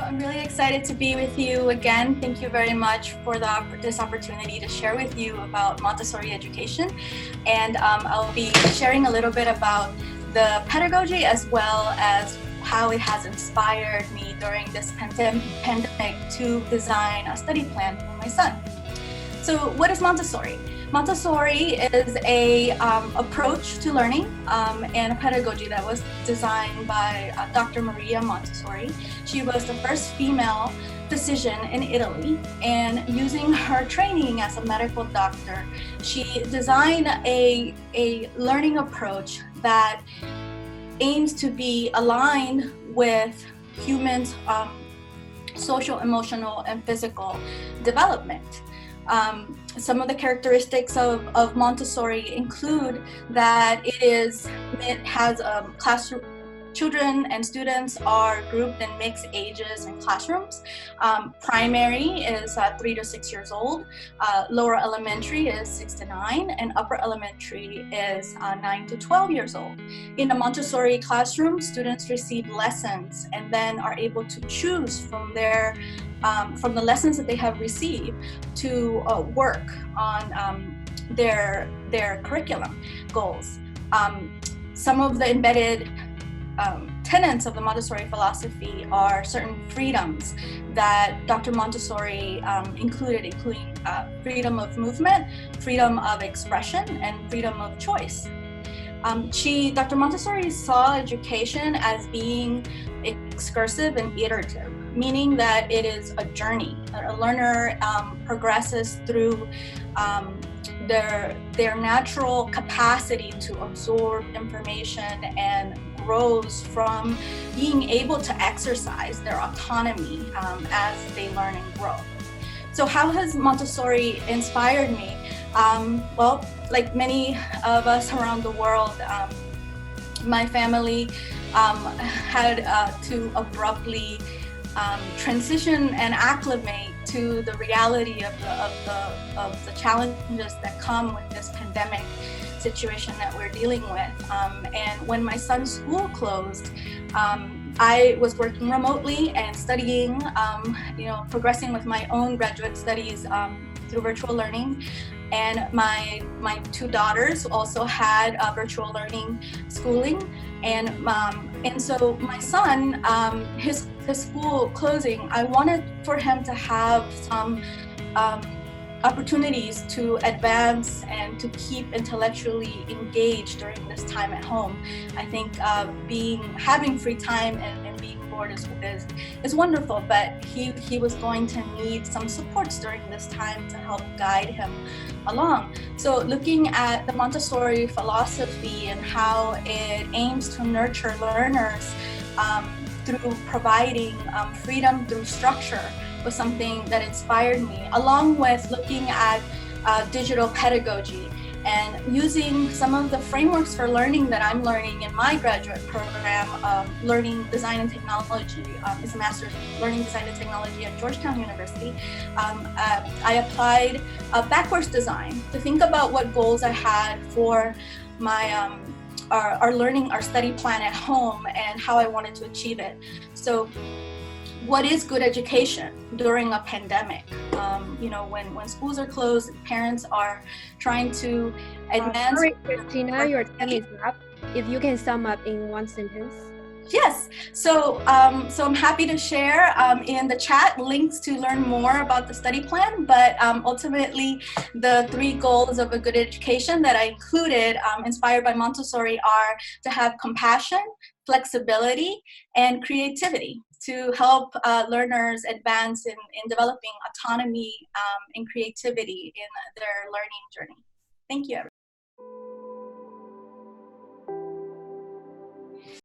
I'm really excited to be with you again. Thank you very much for this opportunity to share with you about Montessori education. And I'll be sharing a little bit about the pedagogy as well as how it has inspired me during this pandemic to design a study plan for my son. So what is Montessori? Montessori is a approach to learning and a pedagogy that was designed by Dr. Maria Montessori. She was the first female physician in Italy, and using her training as a medical doctor, she designed a learning approach that aims to be aligned with humans' social, emotional, and physical development. Some of the characteristics of Montessori include that it has classroom. Children and students are grouped in mixed ages in classrooms. Primary is 3 to 6 years old, lower elementary is 6 to 9, and upper elementary is 9 to 12 years old. In a Montessori classroom, students receive lessons and then are able to choose from the lessons that they have received to work on their curriculum goals. Some of the embedded tenets of the Montessori philosophy are certain freedoms that Dr. Montessori including freedom of movement, freedom of expression, and freedom of choice. Dr. Montessori saw education as being excursive and iterative, meaning that it is a journey. A learner progresses through their natural capacity to absorb information and grows from being able to exercise their autonomy as they learn and grow. So how has Montessori inspired me? Well, like many of us around the world, my family had to abruptly transition and acclimate to the reality of the challenges that come with this pandemic situation that we're dealing with. And when my son's school closed, I was working remotely and studying, progressing with my own graduate studies through virtual learning. And my two daughters also had virtual learning schooling, and so my son, his school closing, I wanted for him to have some opportunities to advance and to keep intellectually engaged during this time at home. I think having free time and being bored is wonderful, but he was going to need some supports during this time to help guide him along. So looking at the Montessori philosophy and how it aims to nurture learners through providing freedom through structure was something that inspired me, along with looking at digital pedagogy and using some of the frameworks for learning that I'm learning in my graduate program, Learning Design and Technology. It's a Master's in Learning Design and Technology at Georgetown University. I applied backwards design to think about what goals I had for my our study plan at home and how I wanted to achieve it. So what is good education during a pandemic? When schools are closed, parents are trying to advance. Sorry, Christina, your time is up. If you can sum up in one sentence. Yes. So I'm happy to share in the chat links to learn more about the study plan, but ultimately the 3 goals of a good education that I included, inspired by Montessori, are to have compassion, flexibility, and creativity to help learners advance in developing autonomy and creativity in their learning journey. Thank you, everyone.